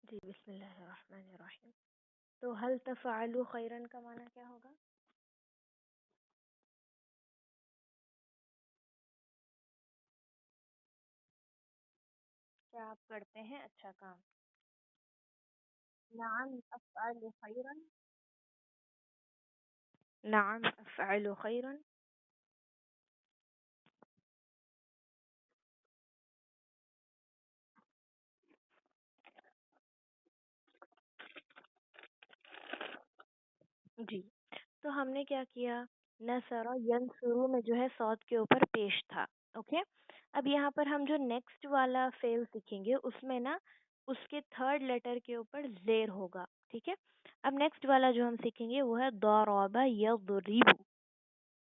جی بسم اللہ الرحمن الرحیم. تو حل تفعلوا خیرن کا معنی کیا ہوگا؟ کیا آپ کرتے ہیں اچھا کام؟ نعم افعل خیرا. نعم افعل خیرا. جی تو ہم نے کیا کیا، نصر ینصرو میں جو ہے صاد کے اوپر پیش تھا. اوکے، اب یہاں پر ہم جو نیکسٹ والا فعل سیکھیں گے اس میں نا اس کے تھرڈ لیٹر کے اوپر زیر ہوگا. ٹھیک ہے، اب نیکسٹ والا جو ہم سیکھیں گے وہ ہے ضرب یضرب.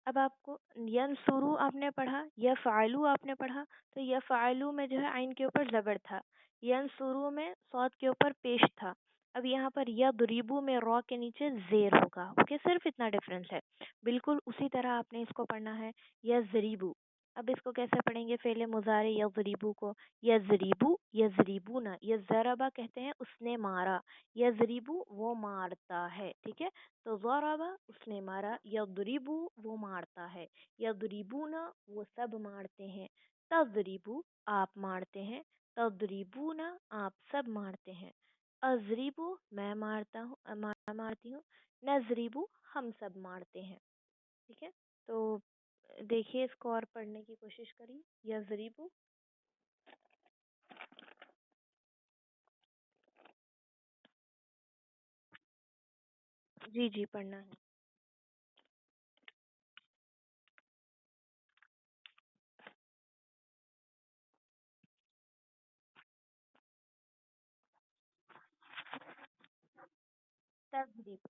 اب آپ کو ینصرو آپ نے پڑھا، یفعلو آپ نے پڑھا، تو یفعلو میں جو ہے عین کے اوپر زبر تھا، ینصرو میں صاد کے اوپر پیش تھا. اب یہاں پر یضربو میں را کے نیچے زیر ہوگا. اوکے، صرف اتنا ڈفرینس ہے. بالکل اسی طرح آپ نے اس کو پڑھنا ہے یضربو. اب اس کو کیسے پڑھیں گے؟ فعل مضارع یضربو کو یضربو یضربونا. یضربا کہتے ہیں اس نے مارا، یضربو وہ مارتا ہے. ٹھیک ہے، تو ضربا اس نے مارا، یضربو وہ مارتا ہے، یضربونا وہ سب مارتے ہیں، تضربو آپ مارتے ہیں، تضربونا آپ سب مارتے ہیں، اضربو میں مارتا ہوں، میں مارتی ہوں، نضربو ہم سب مارتے ہیں. ٹھیک ہے، تو دیکھیے اس کو اور پڑھنے کی کوشش کریے. یضربو. جی جی پڑھنا ہے. تضرب.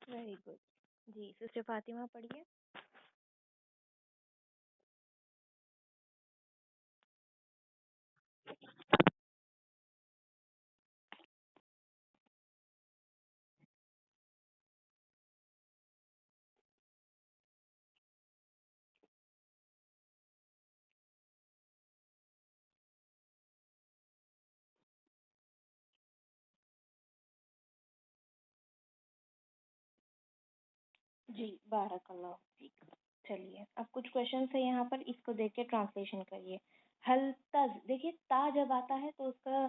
Very good. جی سسٹر فاطمہ پڑھیے. جی بارک اللہ فیک. چلیے اب کچھ کوشچنس ہے یہاں پر، اس کو دیکھ کے ٹرانسلیشن کریے. حل تز، دیکھیے تا جب آتا ہے تو اس کا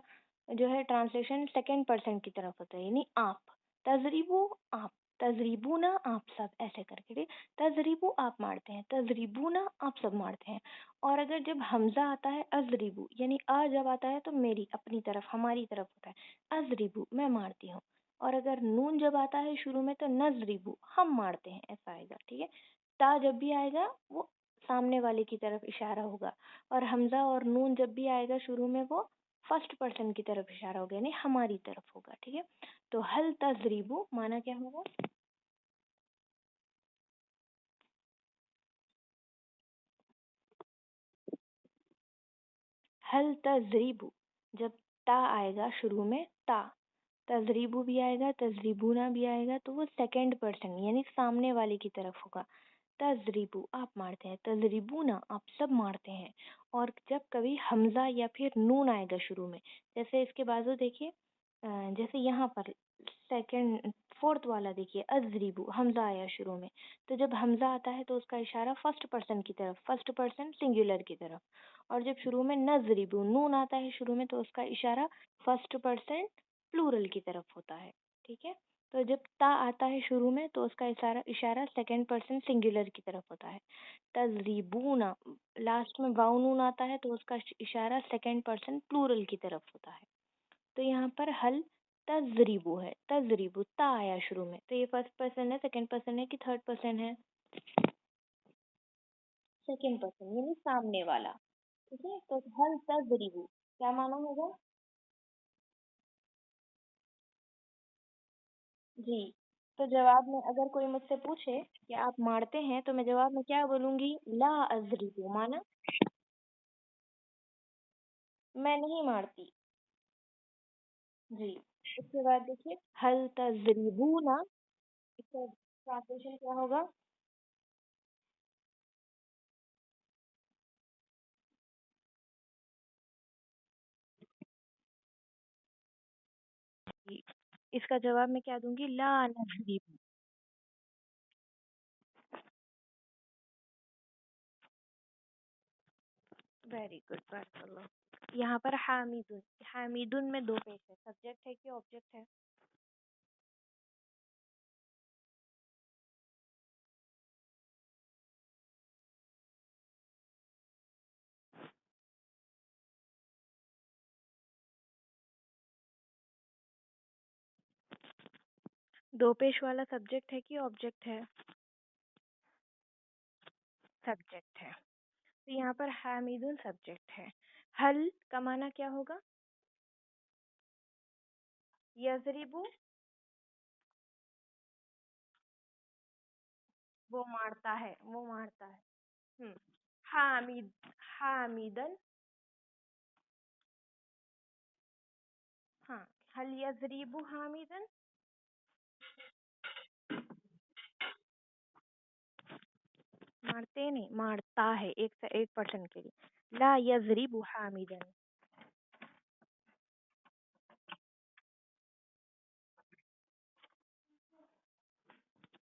جو ہے ٹرانسلیشن سیکنڈ پرسن کی طرف ہوتا ہے، یعنی آپ. تضریبو آپ، تضریبونا آپ سب، ایسے کر کے. تضریبو آپ مارتے ہیں، تضریبونا آپ سب مارتے ہیں. اور اگر جب حمزہ آتا ہے اضریبو، یعنی آ جب آتا ہے تو میری اپنی طرف ہماری طرف ہوتا ہے، اضریبو میں مارتی ہوں. اور اگر نون جب آتا ہے شروع میں تو نضربو ہم مارتے ہیں، ایسا آئے گا. ٹھیک ہے، تا جب بھی آئے گا وہ سامنے والے کی طرف اشارہ ہوگا، اور حمزہ اور نون جب بھی آئے گا شروع میں وہ فرسٹ پرسن کی طرف اشارہ ہوگا، یعنی ہماری طرف ہوگا. ٹھیک ہے، تو حل تضریبو معنی کیا ہوگا؟ حل تضریبو جب تا آئے گا شروع میں، تا تضریبو بھی آئے گا، تضریبونا بھی آئے گا، تو وہ سیکنڈ پرسن یعنی سامنے والے کی طرف ہوگا. تضریبو آپ مارتے ہیں، تضریبونا آپ سب مارتے ہیں. اور جب کبھی حمزہ یا پھر نون آئے گا شروع میں، جیسے اس کے بازو دیکھیے، جیسے یہاں پر سیکنڈ فورتھ والا دیکھیے، اضریبو حمزہ آیا شروع میں، تو جب حمزہ آتا ہے تو اس کا اشارہ فرسٹ پرسن کی طرف، فرسٹ پرسن سنگولر کی طرف. اور جب شروع میں نضربو نون آتا ہے شروع میں تو اس کا اشارہ فرسٹ پرسن پلورل کی طرف ہوتا ہے. ٹھیک ہے، تو جب تا آتا ہے شروع میں تو اس کا اشارہ سیکنڈ پرسن سنگولر کی طرف ہوتا ہے. تضریبونا لاسٹ میں واو نون آتا ہے تو اس کا اشارہ سیکنڈ پرسن پلورل کی طرف ہوتا ہے. تو یہاں پر حل تضریبو ہے، تضریبو تا آیا شروع میں تو یہ فرسٹ پرسن ہے، سیکنڈ پرسن ہے کہ تھرڈ پرسن ہے؟ سیکنڈ پرسن یعنی سامنے والا. ٹھیک ہے، تو حل تضریبو کیا معنی ہوگا؟ جی، تو جواب میں اگر کوئی مجھ سے پوچھے کہ آپ مارتے ہیں تو میں جواب میں کیا بولوں گی؟ لا اضربو. مانا میں نہیں مارتی. جی اس کے بعد دیکھیے حل تضربون، اس کا ٹرانسلیشن کیا ہوگا؟ جی اس کا جواب میں کیا دوں گی؟ لا نضرب. ویری گڈ، بارک اللہ. یہاں پر حامدن، حامدن میں دو پیش ہے، سبجیکٹ ہے کہ آبجیکٹ ہے؟ دو پیش والا سبجیکٹ ہے کہ آبجیکٹ ہے؟ سبجیکٹ ہے. تو یہاں پر حامدن سبجیکٹ ہے. حل کا معنی کیا ہوگا؟ یضربو، وہ مارتا ہے، وہ مارتا ہے. حامد، حامدن. ہاں، حل یضربو حامدن. مارتے نہیں، مارتا ہے، ایک سے 8% کے لیے. لا یضرب حامدن.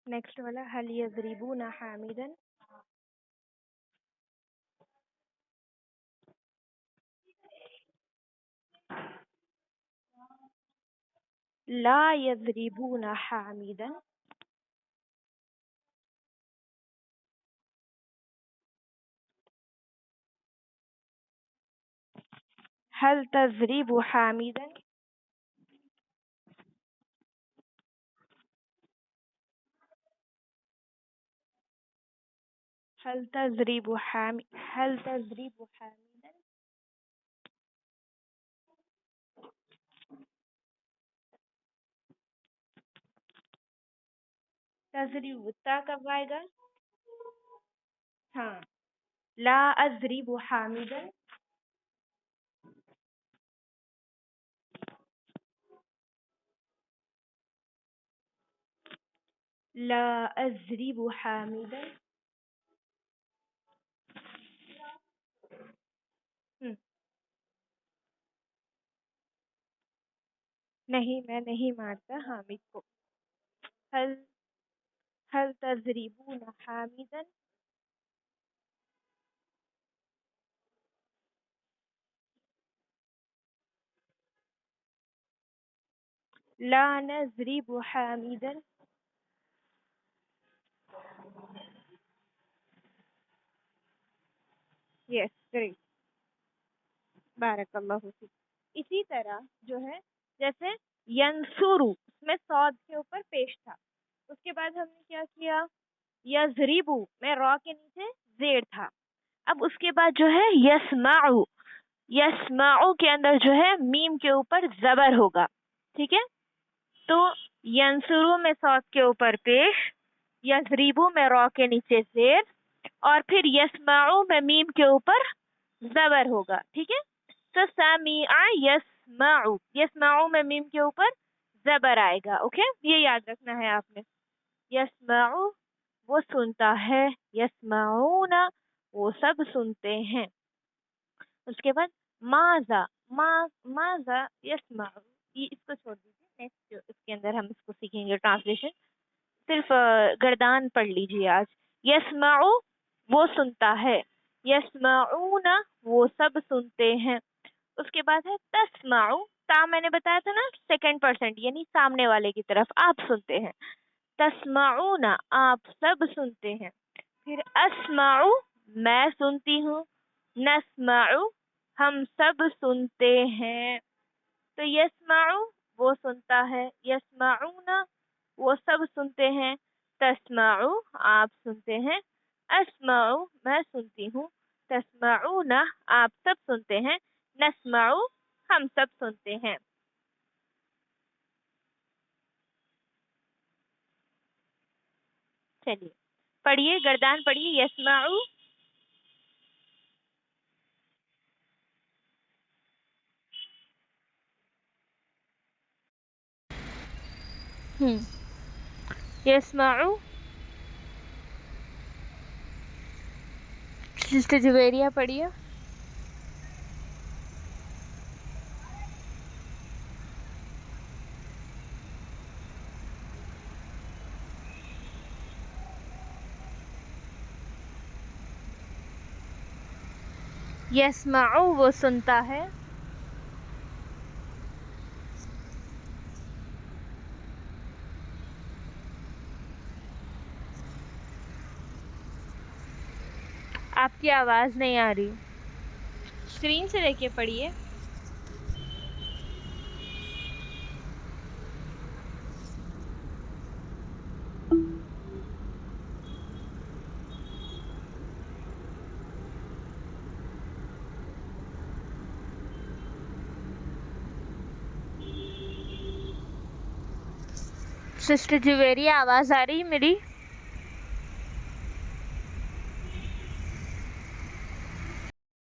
نیکسٹ والا حل یضربون حامدن. لا یضربون حامدن. حل تضرب حامدن. هل تضرب هل تضرب حامدا. تضرب تا کب آئے گا؟ ہاں. لا اضرب حامدا. لا اضرب حامدا. نہیں میں نہیں مارتا حامد کو. هل هل تضربون حامدا. لا نضرب حامدا. یس گریٹ، بارک اللہ فیک. اسی طرح جو ہے جیسے ینصرو، اس میں صاد کے اوپر پیش تھا، اس کے بعد ہم نے کیا کیا؟ یضربو میں را کے نیچے زیر تھا. اب اس کے بعد جو ہے یسمعو، یسمعو کے اندر جو ہے میم کے اوپر زبر ہوگا. ٹھیک ہے، تو ینصرو میں صاد کے اوپر پیش، یضربو میں را کے نیچے زیر، اور پھر یسمعو میں میم کے اوپر زبر ہوگا. ٹھیک ہے، تو سمیع یسمعو، یسمعو میں میم کے اوپر زبر آئے گا. اوکے، یہ یاد رکھنا ہے آپ نے. یسمعو وہ سنتا ہے، یسمعون وہ سب سنتے ہیں. اس کے بعد ماذا، ماذا یسمعو، یہ اس کو چھوڑ دیجیے. نیکسٹ جو اس کے اندر ہم اس کو سیکھیں گے ٹرانسلیشن، صرف گردان پڑھ لیجیے آج. یسمعو وہ سنتا ہے، یسمعون وہ سب سنتے ہیں. اس کے بعد ہے تسمعو، تا میں نے بتایا تھا نا 2% یعنی سامنے والے کی طرف آپ سنتے ہیں. تسمعون آپ سب سنتے ہیں. پھر اسمعو میں سنتی ہوں، نسمعو ہم سب سنتے ہیں. تو یسمعو وہ سنتا ہے، یسمعون وہ سب سنتے ہیں، تسمعو آپ سنتے ہیں، اسمعو میں سنتی ہوں، تسمعون آپ سب سنتے ہیں، نسمعو ہم سب سنتے ہیں. چلیے پڑھیے، گردان پڑھیے. یسمعو، یسمعو. سسٹر جویریہ پڑھیے. یسمعو وہ سنتا ہے. آپ کی آواز نہیں آ رہی. اسکرین سے دیکھ کے پڑھیے. سسٹر جویریہ آواز آ رہی میری؟